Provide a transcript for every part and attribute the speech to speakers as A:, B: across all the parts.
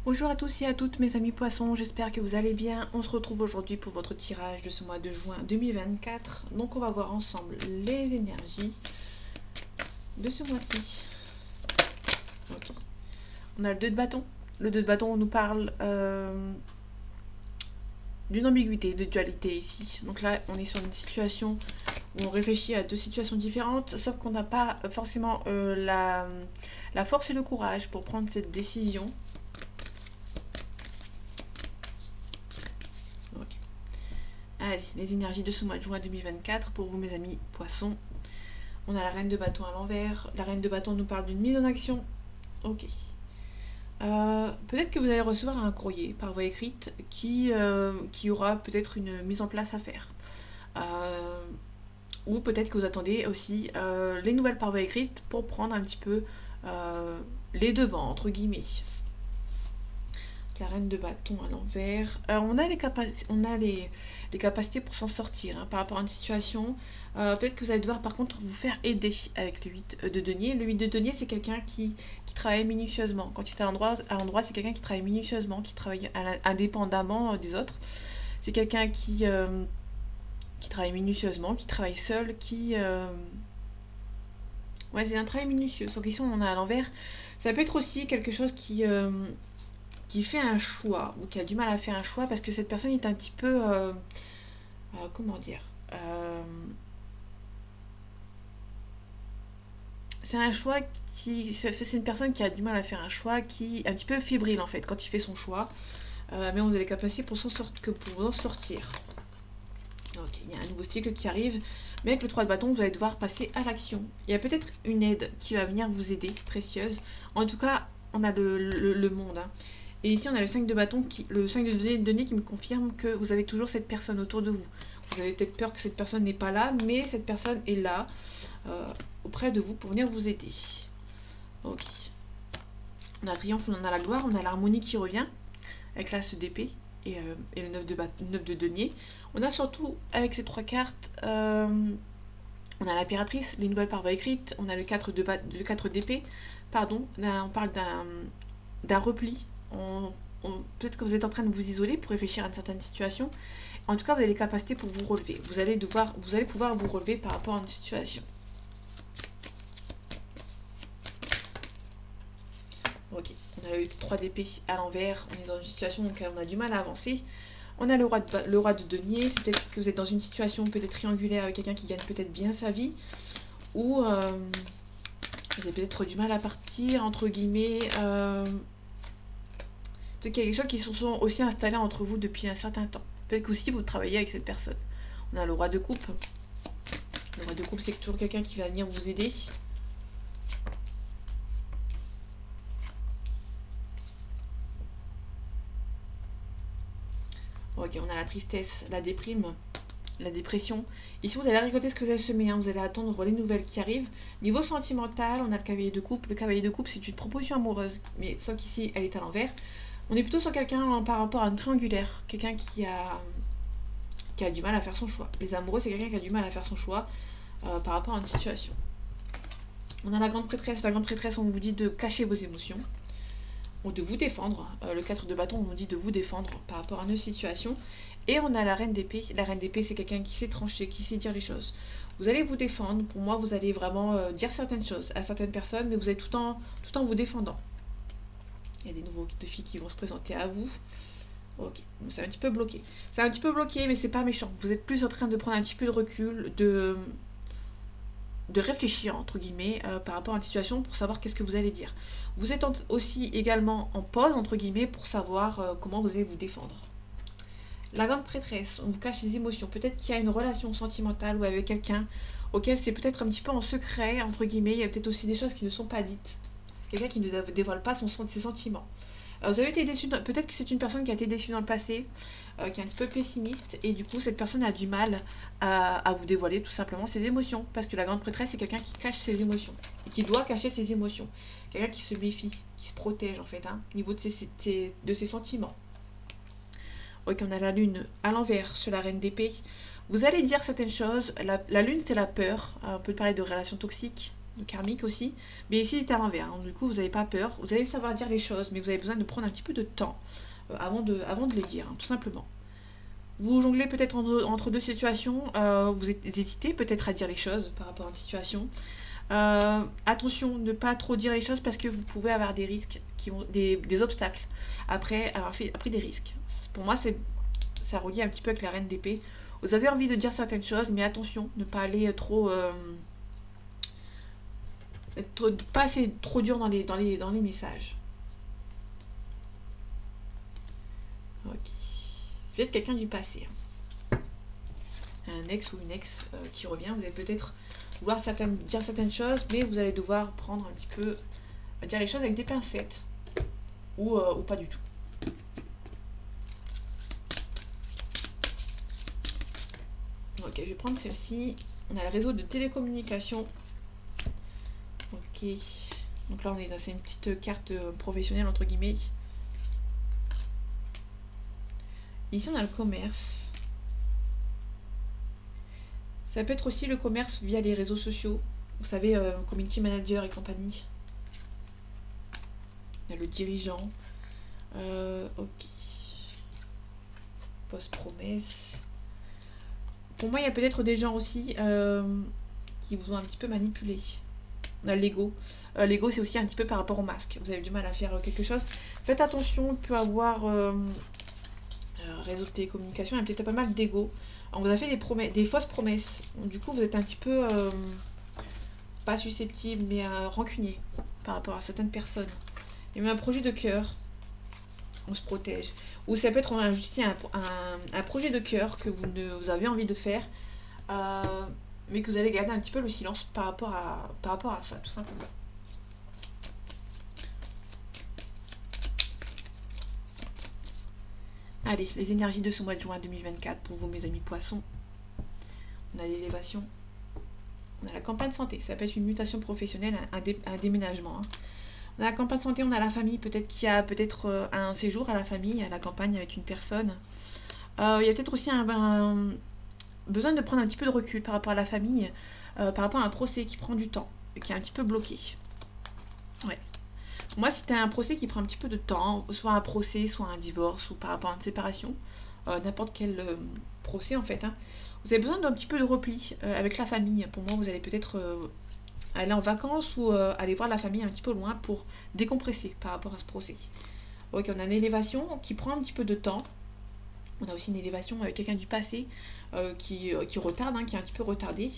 A: Bonjour à tous et à toutes mes amis poissons, j'espère que vous allez bien. On se retrouve aujourd'hui pour votre tirage de ce mois de juin 2024. Donc on va voir ensemble les énergies de ce mois-ci. Okay. On a le 2 de bâton. Le 2 de bâton nous parle d'une ambiguïté, de dualité ici. Donc là on est sur une situation où on réfléchit à deux situations différentes, sauf qu'on n'a pas forcément la force et le courage pour prendre cette décision. Allez, les énergies de ce mois de juin 2024 pour vous mes amis poissons. On a la reine de bâton à l'envers. La reine de bâton nous parle d'une mise en action. Ok. Peut-être que vous allez recevoir un courrier par voie écrite qui aura peut-être une mise en place à faire. Ou peut-être que vous attendez aussi les nouvelles par voie écrite pour prendre un petit peu les devants, entre guillemets. La reine de bâton à l'envers. On a les capacités pour s'en sortir par rapport à une situation. Peut-être que vous allez devoir par contre vous faire aider avec le 8 de denier. Le 8 de denier, c'est quelqu'un qui travaille minutieusement. Quand il est à l'endroit, c'est quelqu'un qui travaille minutieusement, qui travaille indépendamment des autres. C'est quelqu'un qui travaille minutieusement, qui travaille seul, Ouais, c'est un travail minutieux. Sans question, on a à l'envers. Ça peut être aussi quelque chose qui fait un choix ou qui a du mal à faire un choix parce que cette personne est un petit peu comment dire c'est un choix c'est une personne qui a du mal à faire un choix, qui est un petit peu fébrile en fait quand il fait son choix, mais on a les capacités pour en sortir. Ok, il y a un nouveau cycle qui arrive, mais avec le 3 de bâton vous allez devoir passer à l'action. Il y a peut-être une aide qui va venir vous aider, précieuse. En tout cas on a le monde. Et ici, on a le 5 de bâton, le 5 de denier qui me confirme que vous avez toujours cette personne autour de vous. Vous avez peut-être peur que cette personne n'est pas là, mais cette personne est là, auprès de vous, pour venir vous aider. Ok. On a le triomphe, on a la gloire, on a l'harmonie qui revient, avec l'as d'épée et le 9 de denier. On a surtout, avec ces trois cartes, on a l'impératrice, les nouvelles par voie écrite, on a le 4 d'épée, pardon, là, on parle d'un repli. Peut-être que vous êtes en train de vous isoler pour réfléchir à une certaine situation. En tout cas, vous avez les capacités pour vous relever. Vous allez pouvoir vous relever par rapport à une situation. Ok, on a le 3 d'épée à l'envers. On est dans une situation dans laquelle on a du mal à avancer. On a le roi de denier. C'est peut-être que vous êtes dans une situation peut-être triangulaire avec quelqu'un qui gagne peut-être bien sa vie. Ou vous avez peut-être du mal à partir, entre guillemets. Peut-être qu'il y a quelque chose qui se sont aussi installés entre vous depuis un certain temps. Peut-être qu'aussi vous travaillez avec cette personne. On a le roi de coupe. Le roi de coupe, c'est toujours quelqu'un qui va venir vous aider. Ok, on a la tristesse, la déprime, la dépression. Ici, vous allez récolter ce que vous avez semé. Vous allez attendre les nouvelles qui arrivent. Niveau sentimental, on a le cavalier de coupe. Le cavalier de coupe, c'est une proposition amoureuse. Mais sauf qu'ici, elle est à l'envers. On est plutôt sur quelqu'un par rapport à un triangulaire. Quelqu'un qui a du mal à faire son choix. Les amoureux, c'est quelqu'un qui a du mal à faire son choix par rapport à une situation. On a la grande prêtresse. La grande prêtresse, on vous dit de cacher vos émotions ou de vous défendre. Le 4 de bâton, on vous dit de vous défendre par rapport à une situation. Et on a la reine d'épée. La reine d'épée, c'est quelqu'un qui sait trancher, qui sait dire les choses. Vous allez vous défendre. Pour moi, vous allez vraiment dire certaines choses à certaines personnes, mais vous allez tout en vous défendant. Il y a des nouveaux défis qui vont se présenter à vous. Ok, c'est un petit peu bloqué. C'est un petit peu bloqué, mais c'est pas méchant. Vous êtes plus en train de prendre un petit peu de recul, de réfléchir, entre guillemets, par rapport à une situation pour savoir qu'est-ce que vous allez dire. Vous êtes aussi également en pause, entre guillemets, pour savoir comment vous allez vous défendre. La grande prêtresse, on vous cache les émotions. Peut-être qu'il y a une relation sentimentale ou avec quelqu'un auquel c'est peut-être un petit peu en secret, entre guillemets. Il y a peut-être aussi des choses qui ne sont pas dites. Quelqu'un qui ne dévoile pas ses sentiments. Vous avez été déçu, peut-être que c'est une personne qui a été déçue dans le passé, qui est un petit peu pessimiste, et du coup cette personne a du mal à vous dévoiler tout simplement ses émotions, parce que la grande prêtresse c'est quelqu'un qui cache ses émotions, et qui doit cacher ses émotions, quelqu'un qui se méfie, qui se protège en fait, au niveau de ses sentiments. Ok, on a la lune à l'envers sur la reine d'épée. Vous allez dire certaines choses, la lune c'est la peur, on peut parler de relations toxiques, de karmique aussi. Mais ici, c'est à l'envers. Hein. Du coup, vous n'avez pas peur. Vous allez savoir dire les choses, mais vous avez besoin de prendre un petit peu de temps avant de les dire, hein, tout simplement. Vous jonglez peut-être entre deux situations. Vous hésitez peut-être à dire les choses par rapport à une situation. Attention, ne pas trop dire les choses parce que vous pouvez avoir des risques, des obstacles après avoir pris des risques. Pour moi, ça relie un petit peu avec la reine d'épée. Vous avez envie de dire certaines choses, mais attention, ne pas aller pas assez trop dur dans les messages. Ok. C'est peut-être quelqu'un du passé. Un ex ou une ex qui revient. Vous allez peut-être vouloir dire certaines choses, mais vous allez devoir prendre un petit peu, dire les choses avec des pincettes. Ou pas du tout. Ok, je vais prendre celle-ci. On a le réseau de télécommunications. Ok. Donc là, c'est une petite carte professionnelle, entre guillemets. Ici, on a le commerce. Ça peut être aussi le commerce via les réseaux sociaux. Vous savez, community manager et compagnie. Il y a le dirigeant. Ok. Post-promesse. Pour moi, il y a peut-être des gens aussi qui vous ont un petit peu manipulé. On a l'ego. L'ego, c'est aussi un petit peu par rapport au masque. Vous avez du mal à faire quelque chose. Faites attention, on peut avoir réseau de télécommunications, il y a peut-être pas mal d'ego. On vous a fait des fausses promesses. Du coup, vous êtes un petit peu pas susceptible, mais rancunier par rapport à certaines personnes. Il y a même un projet de cœur. On se protège. Ou ça peut être un projet de cœur que vous avez envie de faire, mais que vous allez garder un petit peu le silence par rapport à ça, tout simplement. Allez, les énergies de ce mois de juin 2024 pour vous, mes amis poissons. On a l'élévation. On a la campagne santé. Ça peut être une mutation professionnelle, un déménagement. Hein. On a la campagne santé, on a la famille. Peut-être qu'il y a un séjour à la famille, à la campagne avec une personne. Il y a peut-être aussi un besoin de prendre un petit peu de recul par rapport à la famille, par rapport à un procès qui prend du temps, qui est un petit peu bloqué. Ouais. Moi, c'était un procès qui prend un petit peu de temps, soit un procès, soit un divorce, ou par rapport à une séparation, n'importe quel procès en fait. Hein. Vous avez besoin d'un petit peu de repli avec la famille. Pour moi, vous allez peut-être aller en vacances ou aller voir la famille un petit peu loin pour décompresser par rapport à ce procès. Ok, on a une élévation qui prend un petit peu de temps. On a aussi une élévation avec quelqu'un du passé qui retarde, hein, qui est un petit peu retardé.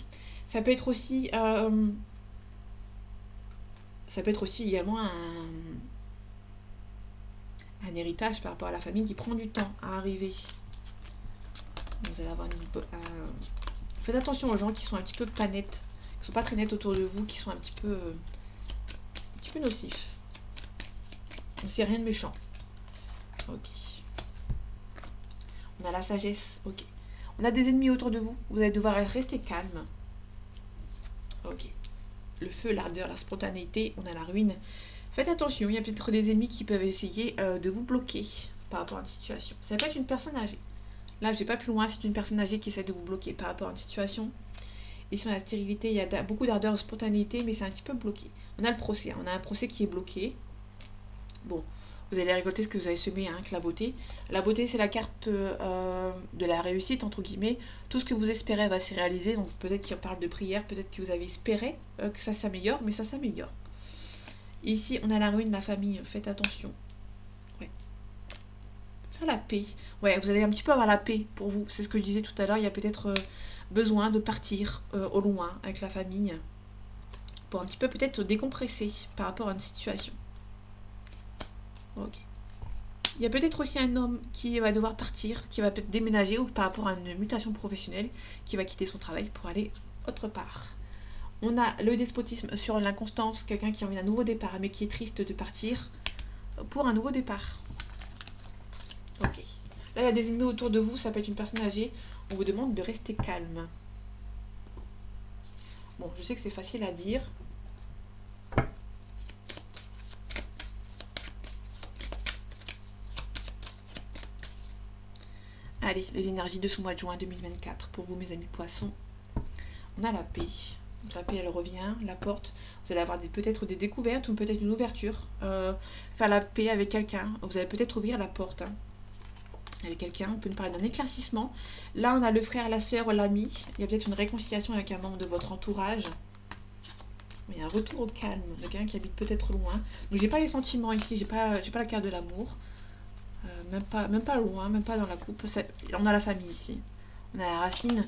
A: Ça peut être aussi également un héritage par rapport à la famille qui prend du temps à arriver. Vous allez avoir faites attention aux gens qui sont un petit peu pas nets, qui sont pas très nets autour de vous, qui sont un petit peu nocifs. C'est rien de méchant. Ok. On a la sagesse. Ok. On a des ennemis autour de vous. Vous allez devoir rester calme. Ok. Le feu, l'ardeur, la spontanéité. On a la ruine. Faites attention. Il y a peut-être des ennemis qui peuvent essayer de vous bloquer par rapport à une situation. Ça peut être une personne âgée. Là, je vais pas plus loin. C'est une personne âgée qui essaie de vous bloquer par rapport à une situation. Et sur la stérilité, il y a beaucoup d'ardeur, de spontanéité, mais c'est un petit peu bloqué. On a le procès. On a un procès qui est bloqué. Bon. Vous allez récolter ce que vous avez semé, hein, avec la beauté. La beauté, c'est la carte de la réussite, entre guillemets. Tout ce que vous espérez va se réaliser. Donc peut-être qu'il parle de prière, peut-être que vous avez espéré que ça s'améliore, mais ça s'améliore. Ici, on a la ruine de la famille. Faites attention. Ouais. Faire la paix. Ouais, vous allez un petit peu avoir la paix pour vous. C'est ce que je disais tout à l'heure. Il y a peut-être besoin de partir au loin avec la famille pour un petit peu peut-être décompresser par rapport à une situation. Ok. Il y a peut-être aussi un homme qui va devoir partir, qui va peut-être déménager ou par rapport à une mutation professionnelle, qui va quitter son travail pour aller autre part. On a le despotisme sur l'inconstance, quelqu'un qui a envie d'un nouveau départ, mais qui est triste de partir pour un nouveau départ. Ok. Là, il y a des ennemis autour de vous, ça peut être une personne âgée. On vous demande de rester calme. Bon, je sais que c'est facile à dire. Allez, les énergies de ce mois de juin 2024 pour vous, mes amis poissons. On a la paix. Donc la paix, elle revient, la porte. Vous allez avoir peut-être des découvertes ou peut-être une ouverture. Faire la paix avec quelqu'un. Vous allez peut-être ouvrir la porte avec quelqu'un. On peut nous parler d'un éclaircissement. Là, on a le frère, la sœur, l'ami. Il y a peut-être une réconciliation avec un membre de votre entourage. Il y a un retour au calme de quelqu'un qui habite peut-être loin. Donc j'ai pas les sentiments ici, j'ai pas la carte de l'amour. Même pas loin, même pas dans la coupe. On a la famille ici. On a la racine.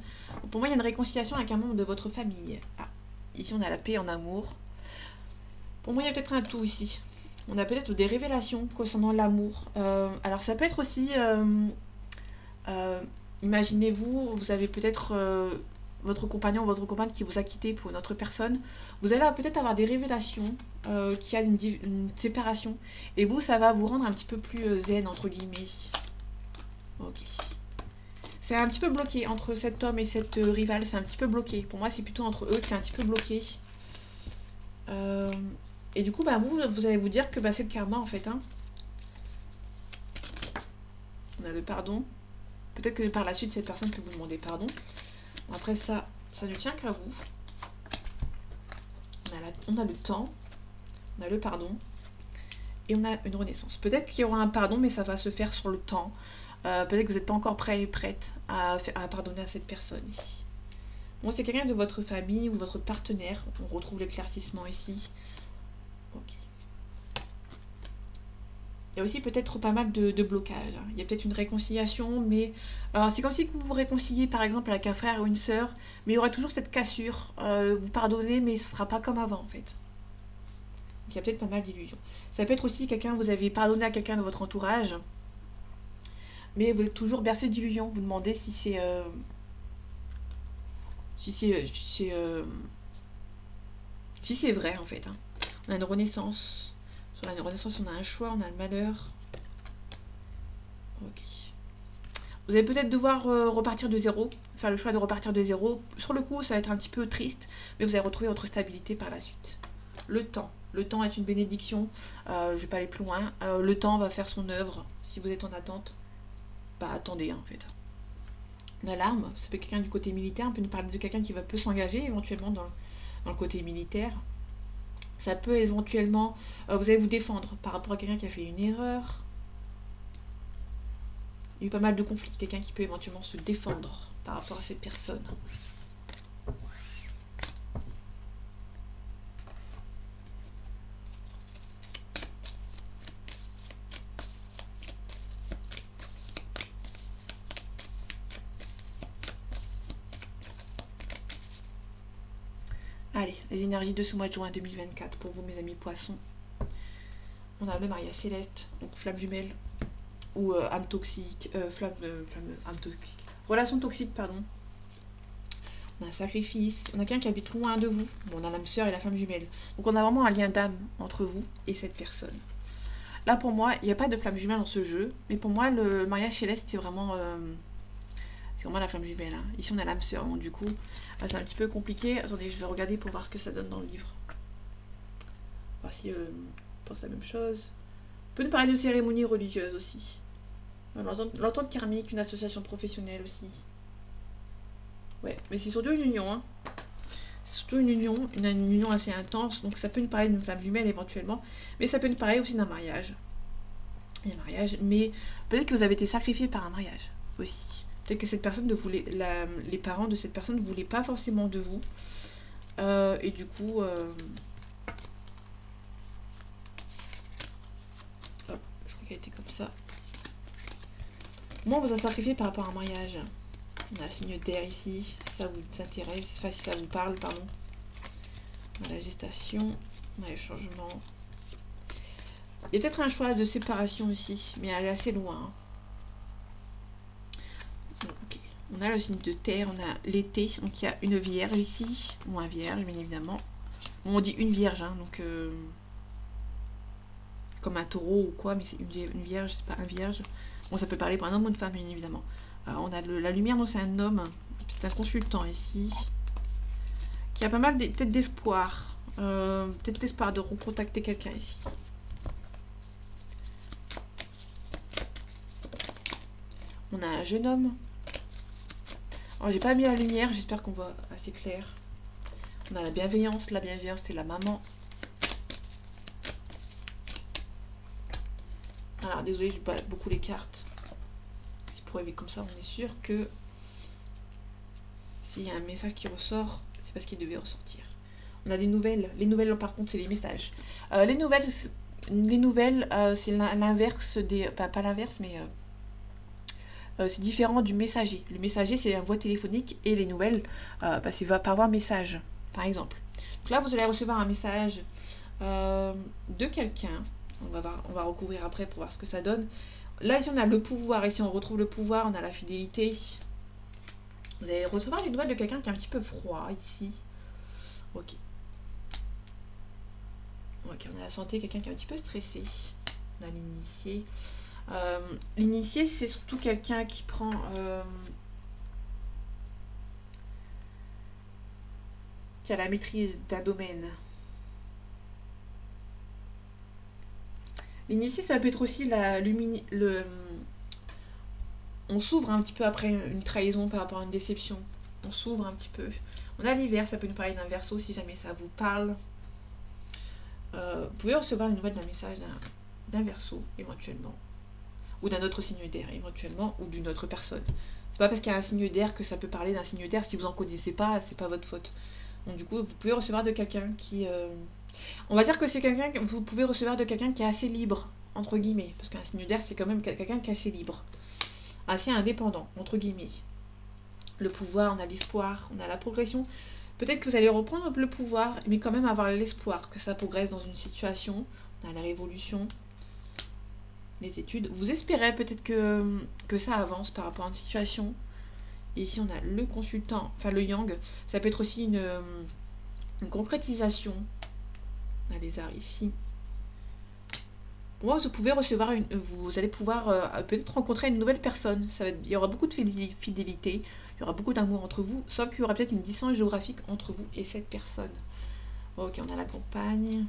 A: Pour moi, il y a une réconciliation avec un membre de votre famille. Ah, ici, on a la paix en amour. Pour moi, il y a peut-être un tout ici. On a peut-être des révélations concernant l'amour. Alors, ça peut être aussi... imaginez-vous, vous avez peut-être votre compagnon ou votre compagne qui vous a quitté pour une autre personne. Vous allez peut-être avoir des révélations qu'il y a une séparation. Et vous, ça va vous rendre un petit peu plus zen, entre guillemets. Ok. C'est un petit peu bloqué entre cet homme et cette rivale. C'est un petit peu bloqué. Pour moi, c'est plutôt entre eux que c'est un petit peu bloqué. Et du coup, bah, vous allez vous dire que bah, c'est le karma, en fait. Hein. On a le pardon. Peut-être que par la suite, cette personne peut vous demander pardon. Après ça ne tient qu'à vous. On a le temps. On a le pardon. Et on a une renaissance. Peut-être qu'il y aura un pardon, mais ça va se faire sur le temps. Peut-être que vous n'êtes pas encore prêt et prête à pardonner à cette personne ici. Bon, c'est quelqu'un de votre famille ou votre partenaire. On retrouve l'éclaircissement ici. Ok. Il y a aussi peut-être pas mal de blocages. Il y a peut-être une réconciliation, mais c'est comme si vous vous réconciliez par exemple avec un frère ou une sœur, mais il y aura toujours cette cassure. Vous pardonnez, mais ce ne sera pas comme avant en fait. Donc il y a peut-être pas mal d'illusions. Ça peut être aussi quelqu'un, vous avez pardonné à quelqu'un de votre entourage, mais vous êtes toujours bercé d'illusions. Vous demandez si c'est si c'est vrai en fait. Hein. On a une renaissance. Sur la renaissance, on a un choix, on a le malheur. Ok. Vous allez peut-être devoir repartir de zéro, faire le choix de repartir de zéro. Sur le coup, ça va être un petit peu triste, mais vous allez retrouver votre stabilité par la suite. Le temps. Le temps est une bénédiction. Je ne vais pas aller plus loin. Le temps va faire son œuvre. Si vous êtes en attente, bah attendez en fait. L'alarme, ça peut être quelqu'un du côté militaire. On peut nous parler de quelqu'un qui peut s'engager éventuellement dans le côté militaire. Ça peut éventuellement... vous allez vous défendre par rapport à quelqu'un qui a fait une erreur. Il y a eu pas mal de conflits. Quelqu'un qui peut éventuellement se défendre par rapport à cette personne. Allez, les énergies de ce mois de juin 2024 pour vous, mes amis poissons. On a le mariage céleste, donc flamme jumelle, ou âme toxique, âme toxique. Relation toxique, pardon. On a un sacrifice, on a quelqu'un qui habite loin de vous. Bon, on a l'âme sœur et la flamme jumelle. Donc on a vraiment un lien d'âme entre vous et cette personne. Là, pour moi, il n'y a pas de flamme jumelle dans ce jeu, mais pour moi, le mariage céleste, c'est vraiment la flamme jumelle. Hein. Ici, on a l'âme sœur, donc du coup, c'est un petit peu compliqué. Attendez, je vais regarder pour voir ce que ça donne dans le livre. Voir si je pense la même chose. On peut nous parler de cérémonies religieuses aussi. L'entente karmique, une association professionnelle aussi. Ouais, mais c'est surtout une union. Hein. C'est surtout une union assez intense. Donc ça peut nous parler d'une flamme jumelle éventuellement. Mais ça peut nous parler aussi d'un mariage. Un mariage. Mais peut-être que vous avez été sacrifié par un mariage aussi. Peut-être que cette personne les parents de cette personne ne voulaient pas forcément de vous. Et du coup... Hop, je crois qu'elle était comme ça. Moi, on vous a sacrifié par rapport à un mariage. On a le signe d'air ici, si ça vous intéresse, enfin si ça vous parle, pardon. On a la gestation, on a les changements. Il y a peut-être un choix de séparation ici, mais elle est assez loin. Ok. On a le signe de terre, on a l'été, donc il y a une vierge ici, ou un vierge bien évidemment. Bon, on dit une vierge, hein, donc comme un taureau ou quoi, mais c'est une vierge, c'est pas un vierge. Bon, ça peut parler pour un homme ou une femme, bien évidemment. On a la lumière, donc c'est un homme, c'est un consultant ici, qui a pas mal peut-être d'espoir, peut-être l'espoir de recontacter quelqu'un ici. On a un jeune homme. Alors, j'ai pas mis la lumière, j'espère qu'on voit assez clair. On a la bienveillance c'est la maman. Alors désolé, je bats beaucoup les cartes. C'est pour éviter comme ça, on est sûr que s'il y a un message qui ressort, c'est parce qu'il devait ressortir. On a des nouvelles. Les nouvelles, par contre, c'est les messages. Les nouvelles, c'est l'inverse des... pas l'inverse, mais... c'est différent du messager. Le messager, c'est la voix téléphonique et les nouvelles, c'est par voie message, par exemple. Donc là, vous allez recevoir un message de quelqu'un. On va recouvrir après pour voir ce que ça donne. Là, ici, on a le pouvoir. Ici, on retrouve le pouvoir. On a la fidélité. Vous allez recevoir les nouvelles de quelqu'un qui est un petit peu froid, ici. Ok. Ok, on a la santé, quelqu'un qui est un petit peu stressé. On a l'initié. L'initié, c'est surtout quelqu'un qui prend... qui a la maîtrise d'un domaine. L'initié, ça peut être aussi on s'ouvre un petit peu après une trahison par rapport à une déception. On s'ouvre un petit peu. On a l'hiver, ça peut nous parler d'un verso si jamais ça vous parle. Vous pouvez recevoir une nouvelle d'un message d'un verso, éventuellement. Ou d'un autre signe d'air, éventuellement, ou d'une autre personne. C'est pas parce qu'il y a un signe d'air que ça peut parler d'un signe d'air. Si vous en connaissez pas, c'est pas votre faute. Donc du coup, vous pouvez recevoir de quelqu'un qui... On va dire que c'est quelqu'un que vous pouvez recevoir de quelqu'un qui est assez libre, entre guillemets. Parce qu'un signe d'air, c'est quand même quelqu'un qui est assez libre. Assez indépendant, entre guillemets. Le pouvoir, on a l'espoir, on a la progression. Peut-être que vous allez reprendre un peu le pouvoir, mais quand même avoir l'espoir que ça progresse dans une situation. On a la révolution, les études. Vous espérez peut-être que ça avance par rapport à une situation. Et ici, on a le consultant, enfin le yang. Ça peut être aussi une concrétisation. On a les arts ici. Moi, vous pouvez recevoir vous allez pouvoir peut-être rencontrer une nouvelle personne. Il y aura beaucoup de fidélité, il y aura beaucoup d'amour entre vous, sauf qu'il y aura peut-être une distance géographique entre vous et cette personne. Ok, on a la campagne,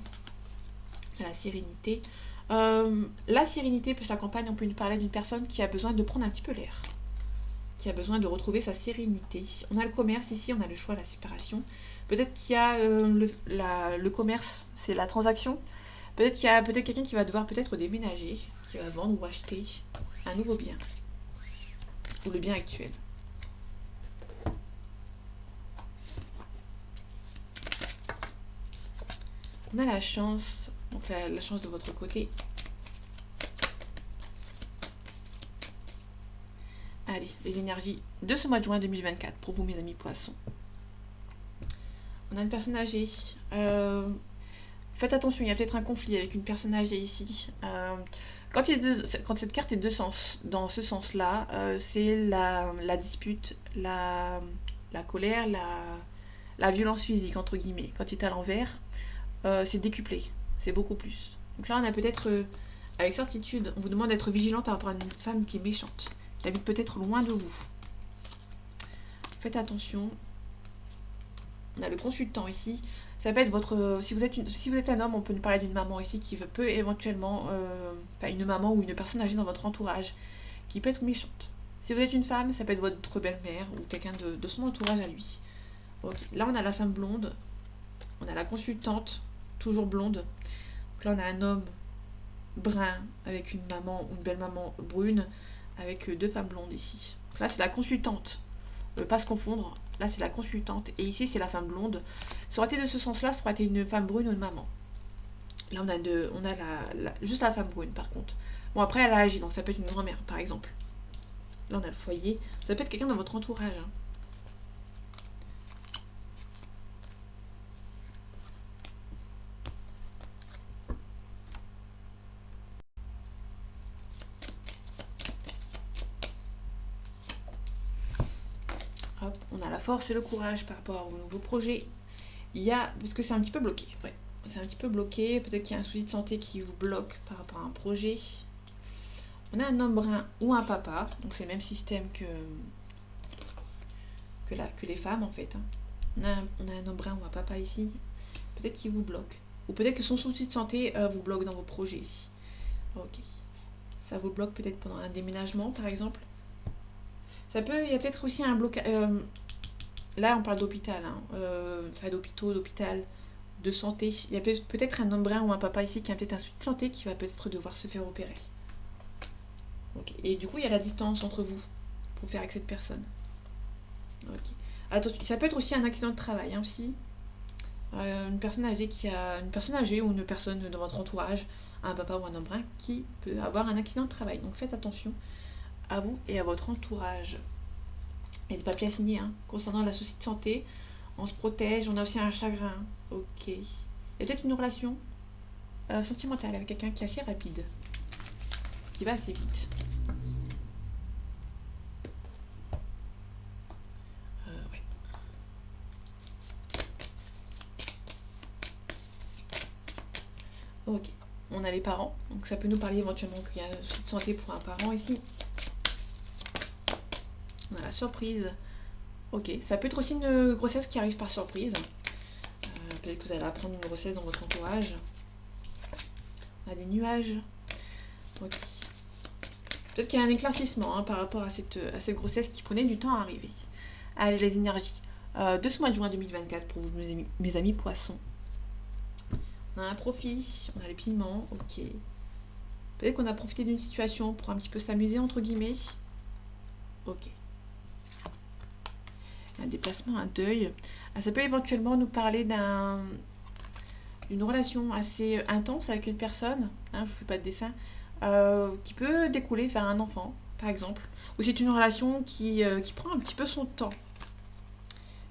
A: la sérénité. La sérénité plus la campagne, on peut nous parler d'une personne qui a besoin de prendre un petit peu l'air, qui a besoin de retrouver sa sérénité. On a le commerce ici, on a le choix, la séparation. Peut-être qu'il y a le commerce, c'est la transaction. Peut-être qu'il y a quelqu'un qui va devoir peut-être déménager, qui va vendre ou acheter un nouveau bien. Ou le bien actuel. On a la chance, donc la chance de votre côté. Allez, les énergies de ce mois de juin 2024 pour vous, mes amis poissons. On a une personne âgée. Faites attention, il y a peut-être un conflit avec une personne âgée ici. Quand cette carte est dans ce sens-là, c'est la dispute, la colère, la violence physique, entre guillemets. Quand il est à l'envers, c'est décuplé, c'est beaucoup plus. Donc là, on a peut-être, avec certitude, on vous demande d'être vigilant par rapport à une femme qui est méchante, qui habite peut-être loin de vous. Faites attention. On a le consultant ici. Ça peut être votre... Si vous êtes un homme, on peut nous parler d'une maman ici qui peut éventuellement... une maman ou une personne âgée dans votre entourage qui peut être méchante. Si vous êtes une femme, ça peut être votre belle-mère ou quelqu'un de son entourage à lui. Ok, là on a la femme blonde. On a la consultante, toujours blonde. Donc là on a un homme brun avec une maman ou une belle-maman brune avec deux femmes blondes ici. Donc là c'est la consultante. Pas se confondre. Là, c'est la consultante. Et ici, c'est la femme blonde. Ça aurait été de ce sens-là, ça aurait été une femme brune ou une maman. Là, on a juste la femme brune, par contre. Bon, après, elle a agi, donc ça peut être une grand-mère, par exemple. Là, on a le foyer. Ça peut être quelqu'un dans votre entourage. Hein. Hop, on a la force et le courage par rapport au nouveau projet. Parce que c'est un petit peu bloqué. Ouais, c'est un petit peu bloqué. Peut-être qu'il y a un souci de santé qui vous bloque par rapport à un projet. On a un homme brun ou un papa. Donc c'est le même système que les femmes en fait. On a un homme brun ou un papa ici. Peut-être qu'il vous bloque. Ou peut-être que son souci de santé vous bloque dans vos projets ici. Ok. Ça vous bloque peut-être pendant un déménagement par exemple. Il y a peut-être aussi un blocage. là on parle d'hôpital, hein, enfin d'hôpitaux, d'hôpital, de santé. Il y a peut-être un homme brun ou un papa ici qui a peut-être un souci de santé qui va peut-être devoir se faire opérer. Ok. Et du coup, il y a la distance entre vous pour faire avec cette personne. Ok. Attention, ça peut être aussi un accident de travail, hein, aussi. Une personne âgée une personne âgée ou une personne dans votre entourage, un papa ou un homme brun, qui peut avoir un accident de travail. Donc faites attention à vous et à votre entourage. Et des papiers à signer, hein. Concernant la souci de santé, on se protège, on a aussi un chagrin. Ok. Il y a peut-être une relation sentimentale avec quelqu'un qui est assez rapide, qui va assez vite. Ouais. Ok. On a les parents, donc ça peut nous parler éventuellement qu'il y a un souci de santé pour un parent ici. On a la surprise. Ok, ça peut être aussi une grossesse qui arrive par surprise. Peut-être que vous allez apprendre une grossesse dans votre entourage. On a des nuages. Ok. Peut-être qu'il y a un éclaircissement, hein, par rapport à cette grossesse qui prenait du temps à arriver. Allez, les énergies de ce mois de juin 2024 pour vous, mes amis poissons. On a un profit, on a les piments, ok. Peut-être qu'on a profité d'une situation pour un petit peu s'amuser, entre guillemets. Ok. Un déplacement, un deuil. Ça peut éventuellement nous parler d'une relation assez intense avec une personne, hein, je ne vous fais pas de dessin, qui peut découler vers un enfant, par exemple. Ou c'est une relation qui prend un petit peu son temps.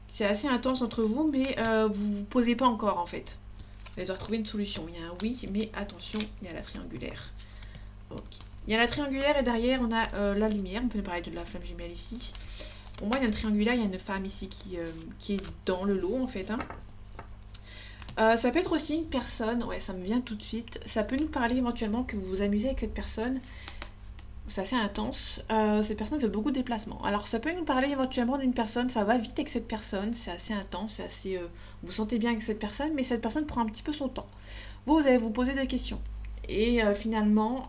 A: C'est assez intense entre vous, mais vous ne vous posez pas encore, en fait. Vous allez devoir trouver une solution. Il y a un oui, mais attention, il y a la triangulaire. Ok. Il y a la triangulaire et derrière, on a la lumière. On peut parler de la flamme jumelle ici. Pour moi, il y a une triangulaire, il y a une femme ici qui est dans le lot, en fait, hein. Ça peut être aussi une personne, ouais, ça me vient tout de suite. Ça peut nous parler éventuellement que vous vous amusez avec cette personne. C'est assez intense. Cette personne fait beaucoup de déplacements. Alors, ça peut nous parler éventuellement d'une personne, ça va vite avec cette personne, c'est assez intense, c'est assez. Vous vous sentez bien avec cette personne, mais cette personne prend un petit peu son temps. Vous allez vous poser des questions. Et finalement,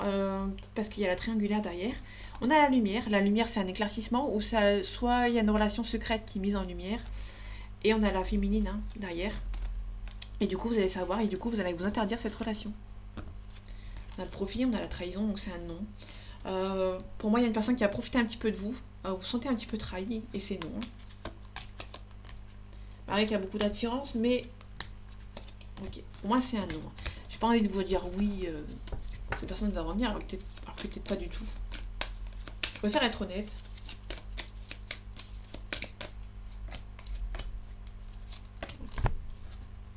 A: parce qu'il y a la triangulaire derrière, on a la lumière. La lumière, c'est un éclaircissement, ou soit il y a une relation secrète qui est mise en lumière. Et on a la féminine, hein, derrière. Et du coup, vous allez savoir, et du coup, vous allez vous interdire cette relation. On a le profit, on a la trahison, donc c'est un non. Pour moi, il y a une personne qui a profité un petit peu de vous. Vous vous sentez un petit peu trahi, et c'est non. Pareil qu'il y a beaucoup d'attirance, mais... Ok, pour moi, c'est un non. J'ai pas envie de vous dire oui, cette personne va revenir, alors que peut-être pas du tout. Je préfère être honnête.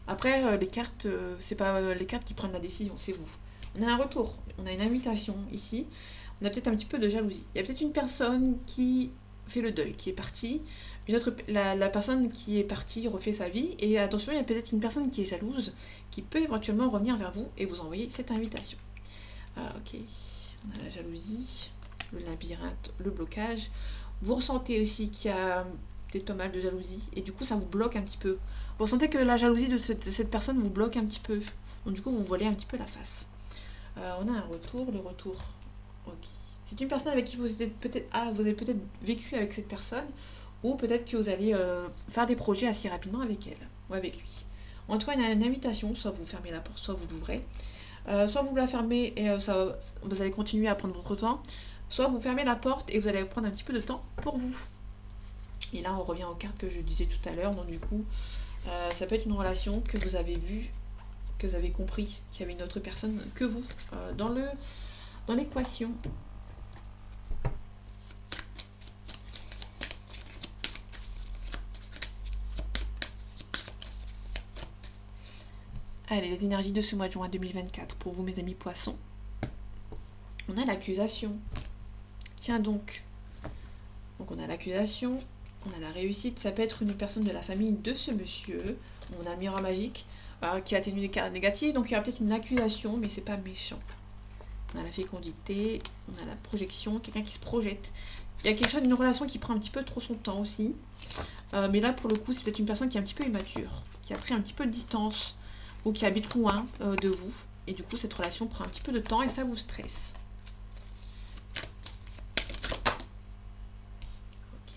A: Après, les cartes, c'est pas les cartes qui prennent la décision, c'est vous. On a un retour, on a une invitation ici. On a peut-être un petit peu de jalousie. Il y a peut-être une personne qui fait le deuil, qui est partie. La personne qui est partie refait sa vie. Et attention, il y a peut-être une personne qui est jalouse, qui peut éventuellement revenir vers vous et vous envoyer cette invitation. Ok, on a la jalousie, le labyrinthe, le blocage. Vous ressentez aussi qu'il y a peut-être pas mal de jalousie. Et du coup, ça vous bloque un petit peu. Vous ressentez que la jalousie de cette personne vous bloque un petit peu. Donc du coup, vous voilez un petit peu la face. On a un retour, le retour. Ok. C'est une personne avec qui vous avez peut-être vécu avec cette personne, ou peut-être que vous allez faire des projets assez rapidement avec elle, ou avec lui. En tout cas, il y a une invitation, soit vous fermez la porte, soit vous l'ouvrez. Soit vous la fermez et vous allez continuer à prendre votre temps, soit vous fermez la porte et vous allez prendre un petit peu de temps pour vous. Et là, on revient aux cartes que je disais tout à l'heure, donc du coup, ça peut être une relation que vous avez vue, que vous avez compris qu'il y avait une autre personne que vous dans l'équation. Allez, les énergies de ce mois de juin 2024 pour vous, mes amis poissons. On a l'accusation. Tiens donc. Donc on a l'accusation, on a la réussite. Ça peut être une personne de la famille de ce monsieur. On a le miroir magique qui atténue les cartes négatives. Donc il y aura peut-être une accusation, mais c'est pas méchant. On a la fécondité, on a la projection, quelqu'un qui se projette. Il y a quelque chose d'une relation qui prend un petit peu trop son temps aussi. Mais là, pour le coup, c'est peut-être une personne qui est un petit peu immature, qui a pris un petit peu de distance, ou qui habite loin de vous. Et du coup, cette relation prend un petit peu de temps et ça vous stresse. Ok.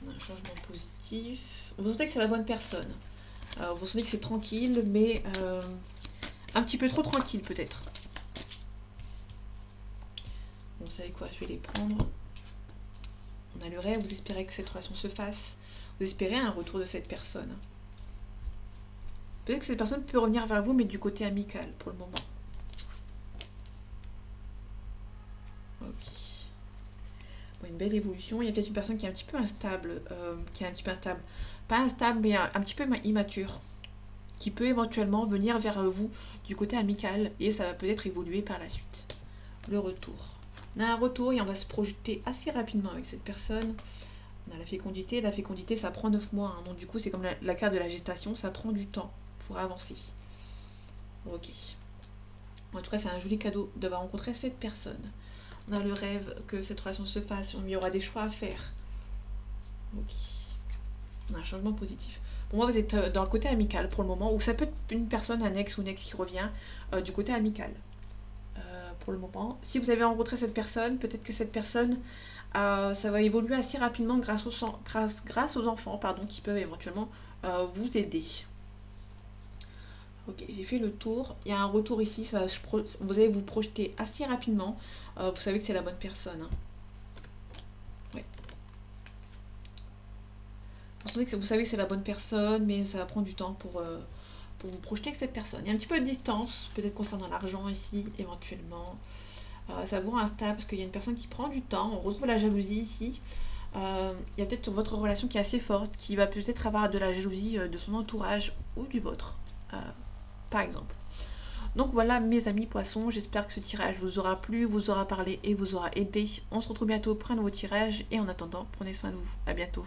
A: On a un changement positif. Vous sentez que c'est la bonne personne. Vous sentez que c'est tranquille, mais un petit peu trop tranquille peut-être. Bon, vous savez quoi, je vais les prendre. On a le rêve, vous espérez que cette relation se fasse. Vous espérez un retour de cette personne. Peut-être que cette personne peut revenir vers vous, mais du côté amical pour le moment. Ok. Bon, une belle évolution. Il y a peut-être une personne qui est un petit peu instable. Pas instable, mais un petit peu immature. Qui peut éventuellement venir vers vous du côté amical. Et ça va peut-être évoluer par la suite. Le retour. On a un retour et on va se projeter assez rapidement avec cette personne. On a la fécondité. La fécondité, ça prend 9 mois. Hein. Donc du coup, c'est comme la carte de la gestation. Ça prend du temps pour avancer. Ok. En tout cas, c'est un joli cadeau d'avoir rencontré cette personne. On a le rêve que cette relation se fasse. Il y aura des choix à faire. Ok. On a un changement positif. Pour moi, vous êtes dans le côté amical pour le moment. Ou ça peut être une personne, un ex ou une ex qui revient du côté amical. Pour le moment. Si vous avez rencontré cette personne, peut-être que cette personne, ça va évoluer assez rapidement grâce aux enfants qui peuvent éventuellement vous aider. Ok, j'ai fait le tour. Il y a un retour ici. Vous allez vous projeter assez rapidement. Vous savez que c'est la bonne personne. Hein. Ouais. Vous savez que c'est la bonne personne, mais ça va prendre du temps pour vous projeter avec cette personne. Il y a un petit peu de distance, peut-être concernant l'argent ici, éventuellement. Ça vous instable parce qu'il y a une personne qui prend du temps. On retrouve la jalousie ici. Il y a peut-être votre relation qui est assez forte, qui va peut-être avoir de la jalousie de son entourage ou du vôtre, par exemple. Donc voilà mes amis poissons, j'espère que ce tirage vous aura plu, vous aura parlé et vous aura aidé. On se retrouve bientôt pour un nouveau tirage et en attendant, prenez soin de vous. À bientôt.